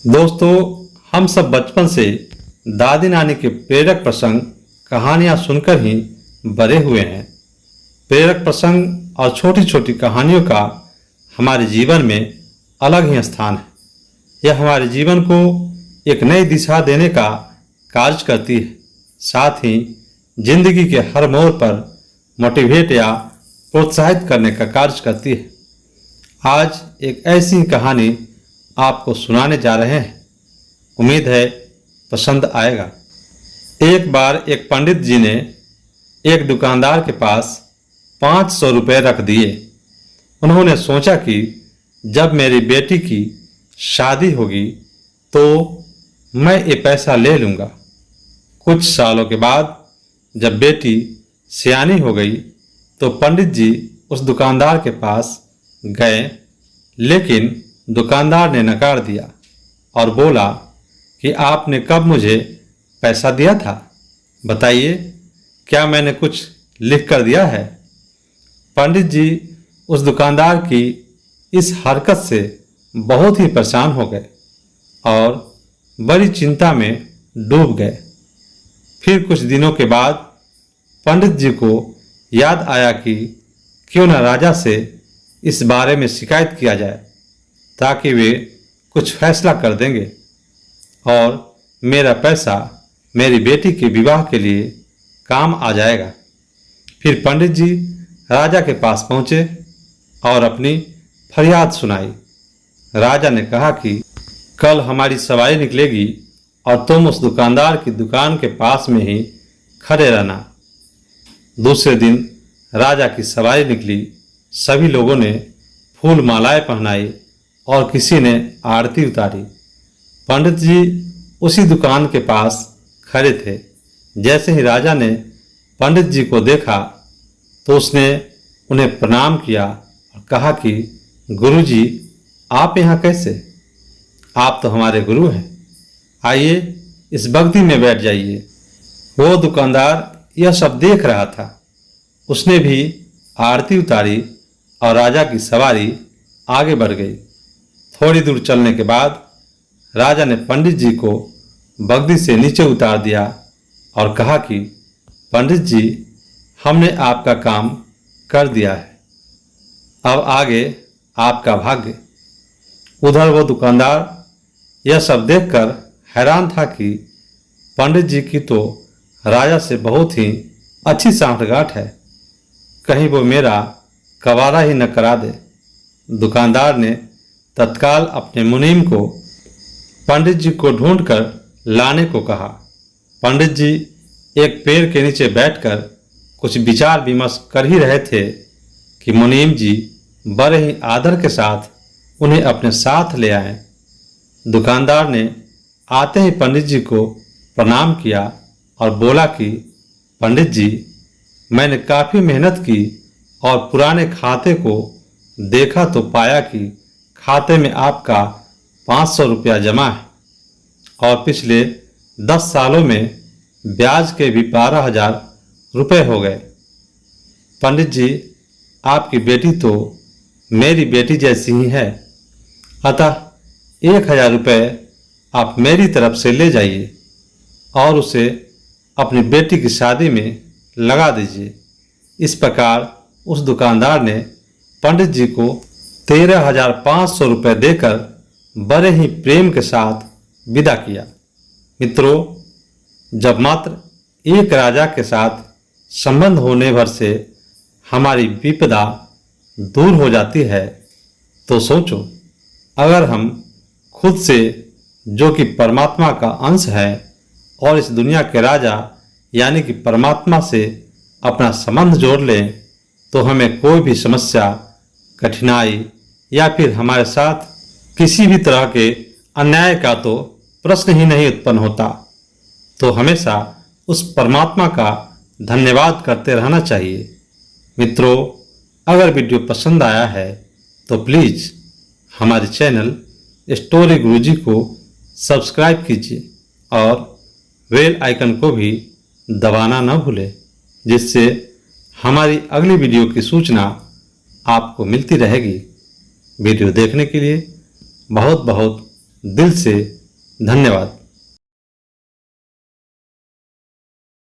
दोस्तों, हम सब बचपन से दादी नानी के प्रेरक प्रसंग कहानियाँ सुनकर ही बड़े हुए हैं। प्रेरक प्रसंग और छोटी छोटी कहानियों का हमारे जीवन में अलग ही स्थान है। यह हमारे जीवन को एक नई दिशा देने का कार्य करती है, साथ ही जिंदगी के हर मोड़ पर मोटिवेट या प्रोत्साहित करने का कार्य करती है। आज एक ऐसी ही कहानी आपको सुनाने जा रहे हैं। उम्मीद है पसंद आएगा। एक बार एक पंडित जी ने एक दुकानदार के पास 500 रुपये रख दिए। उन्होंने सोचा कि जब मेरी बेटी की शादी होगी तो मैं ये पैसा ले लूँगा। कुछ सालों के बाद जब बेटी सियानी हो गई तो पंडित जी उस दुकानदार के पास गए, लेकिन दुकानदार ने नकार दिया और बोला कि आपने कब मुझे पैसा दिया था? बताइए, क्या मैंने कुछ लिख कर दिया है? पंडित जी उस दुकानदार की इस हरकत से बहुत ही परेशान हो गए और बड़ी चिंता में डूब गए। फिर कुछ दिनों के बाद पंडित जी को याद आया कि क्यों न राजा से इस बारे में शिकायत किया जाए, ताकि वे कुछ फैसला कर देंगे और मेरा पैसा मेरी बेटी के विवाह के लिए काम आ जाएगा। फिर पंडित जी राजा के पास पहुंचे और अपनी फरियाद सुनाई। राजा ने कहा कि कल हमारी सवारी निकलेगी और तुम उस दुकानदार की दुकान के पास में ही खड़े रहना। दूसरे दिन राजा की सवारी निकली। सभी लोगों ने फूल मालाएं पहनाई और किसी ने आरती उतारी। पंडित जी उसी दुकान के पास खड़े थे। जैसे ही राजा ने पंडित जी को देखा तो उसने उन्हें प्रणाम किया और कहा कि गुरुजी, आप यहाँ कैसे? आप तो हमारे गुरु हैं। आइए इस बगदी में बैठ जाइए। वो दुकानदार यह सब देख रहा था। उसने भी आरती उतारी और राजा की सवारी आगे बढ़ गई। थोड़ी दूर चलने के बाद राजा ने पंडित जी को बगदी से नीचे उतार दिया और कहा कि पंडित जी, हमने आपका काम कर दिया है, अब आगे आपका भाग्य। उधर वो दुकानदार यह सब देखकर हैरान था कि पंडित जी की तो राजा से बहुत ही अच्छी सांठगांठ है, कहीं वो मेरा कबाड़ा ही न करा दे। दुकानदार ने तत्काल अपने मुनीम को पंडित जी को ढूंढकर लाने को कहा। पंडित जी एक पेड़ के नीचे बैठकर कुछ विचार विमर्श कर ही रहे थे कि मुनीम जी बड़े ही आदर के साथ उन्हें अपने साथ ले आए। दुकानदार ने आते ही पंडित जी को प्रणाम किया और बोला कि पंडित जी, मैंने काफ़ी मेहनत की और पुराने खाते को देखा तो पाया कि खाते में आपका 500 रुपया जमा है और पिछले 10 सालों में ब्याज के भी 12,000 रुपये हो गए। पंडित जी, आपकी बेटी तो मेरी बेटी जैसी ही है, अतः 1,000 रुपये आप मेरी तरफ से ले जाइए और उसे अपनी बेटी की शादी में लगा दीजिए। इस प्रकार उस दुकानदार ने पंडित जी को 13,500 रुपये देकर बड़े ही प्रेम के साथ विदा किया। मित्रों, जब मात्र एक राजा के साथ संबंध होने भर से हमारी विपदा दूर हो जाती है तो सोचो, अगर हम खुद से, जो कि परमात्मा का अंश है, और इस दुनिया के राजा यानी कि परमात्मा से अपना संबंध जोड़ लें तो हमें कोई भी समस्या, कठिनाई या फिर हमारे साथ किसी भी तरह के अन्याय का तो प्रश्न ही नहीं उत्पन्न होता। तो हमेशा उस परमात्मा का धन्यवाद करते रहना चाहिए। मित्रों, अगर वीडियो पसंद आया है तो प्लीज़ हमारे चैनल स्टोरी गुरुजी को सब्सक्राइब कीजिए और बेल आइकन को भी दबाना न भूलें, जिससे हमारी अगली वीडियो की सूचना आपको मिलती रहेगी। वीडियो देखने के लिए बहुत बहुत दिल से धन्यवाद।